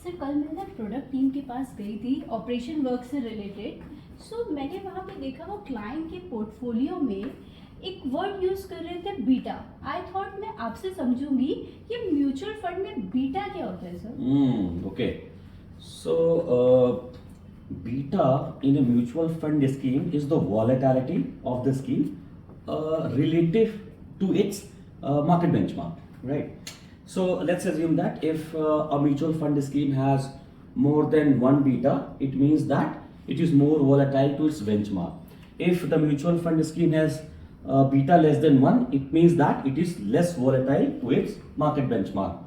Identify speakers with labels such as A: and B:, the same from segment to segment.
A: Sir कल मैं ना प्रोडक्ट टीम के पास गई थी ऑपरेशन वर्क से रिलेटेड। सो मैंने वहाँ पे देखा वो क्लाइंट के पोर्टफोलियो में एक वर्ड यूज़ कर रहे थे बीटा। आई थॉट मैं आपसे समझूंगी कि म्यूचुअल फंड में बीटा क्या होता है sir.
B: Okay. So, beta in a mutual fund scheme is the volatility of the scheme relative to its market benchmark, right? So, let's assume that if a mutual fund scheme has more than one beta, it means that it is more volatile to its benchmark. If the mutual fund scheme has beta less than 1, it means that it is less volatile to its market benchmark.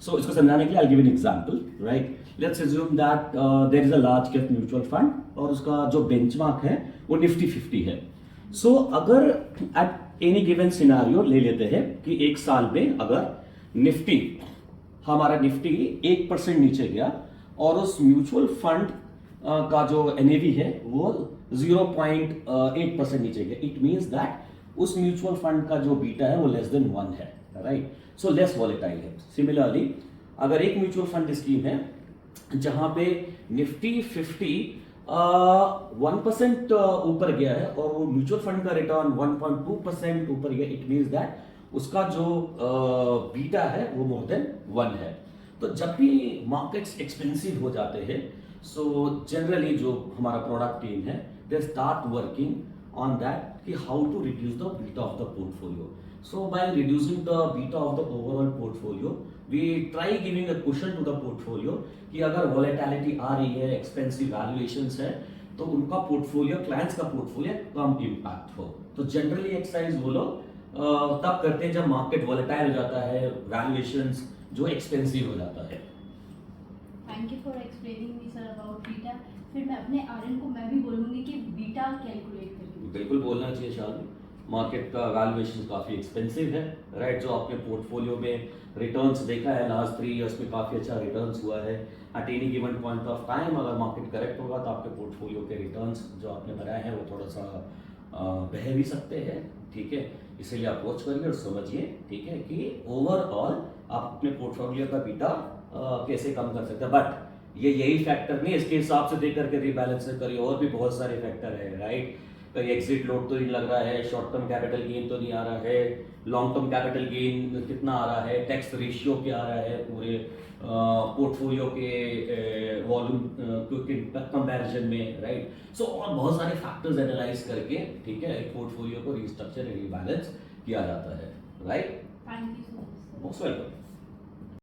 B: So इसको समझाने के लिए I'll give an example, right? Let's assume that there is a large cap mutual fund और उसका जो benchmark है वो Nifty 50 है. So अगर at any given scenario ले लेते हैं कि एक साल में अगर निफ्टी हमारा निफ्टी 1% नीचे गया और उस म्यूचुअल फंड का जो NAV है वो 0.8% नीचे गया, इट मीन्स दैट उस म्यूचुअल फंड का जो बीटा है वो लेस देन 1 है, राइट? सो लेस वॉलेटाइल है. सिमिलरली अगर एक म्यूचुअल फंड स्कीम है जहां पे निफ्टी 50 1% ऊपर गया है और वो म्यूचुअल फंड का रिटर्न 1.2% ऊपर गया, इट मीन्स दैट उसका जो बीटा है वो मोर देन 1 है. तो जब भी मार्केट्स एक्सपेंसिव हो जाते हैं, सो जनरली जो हमारा प्रोडक्ट टीम है they start working on that कि how to reduce the beta of the portfolio. So by reducing the beta of the overall portfolio, we try giving a cushion to the portfolio कि अगर volatility आ रही है, expensive valuations है, तो उनका portfolio, clients का portfolio कम impact हो. तो generally exercise वो लोग तब करते हैं जब market volatile हो जाता है, valuations जो expensive हो जाता है.
A: Thank you for explaining me sir about beta. फिर मैं अपने आरएन को मैं भी बोलूँगी कि बीटा कैलकुलेट करके।
B: बिल्कुल बोलना चाहिए शादी. मार्केट का वैल्यूएशन काफ़ी एक्सपेंसिव है, राइट? जो आपने पोर्टफोलियो में रिटर्न्स देखा है लास्ट 3 इयर्स में काफ़ी अच्छा रिटर्न्स हुआ है. At any given point of time अगर मार्केट करेक्ट होगा तो आपके पोर्टफोलियो के रिटर्न्स जो आपने बनाए हैं वो थोड़ा सा बह भी सकते हैं, ठीक है? इसीलिए अप्रोच करिए और समझिए, ठीक है, कि ओवरऑल आप अपने पोर्टफोलियो का बीटा कैसे कम कर सकते हैं. बट ये यही फैक्टर नहीं, इसके हिसाब से देख करके रिबैलेंस करिए. और भी बहुत सारे फैक्टर है, राइट? कहीं एग्जिट लोड तो नहीं लग रहा है, शॉर्ट टर्म कैपिटल गेन तो नहीं आ रहा है, लॉन्ग टर्म कैपिटल गेन कितना आ रहा है, टैक्स रेशियो क्या आ रहा है पूरे पोर्टफोलियो के वॉल्यूम के कंपैरिजन में, राइट? सो और बहुत सारे फैक्टर्स एनालाइज करके, ठीक है, एक पोर्टफोलियो को रिस्ट्रक्चर रिबैलेंस किया जाता है, right?
A: Thank you so much.
B: Most welcome.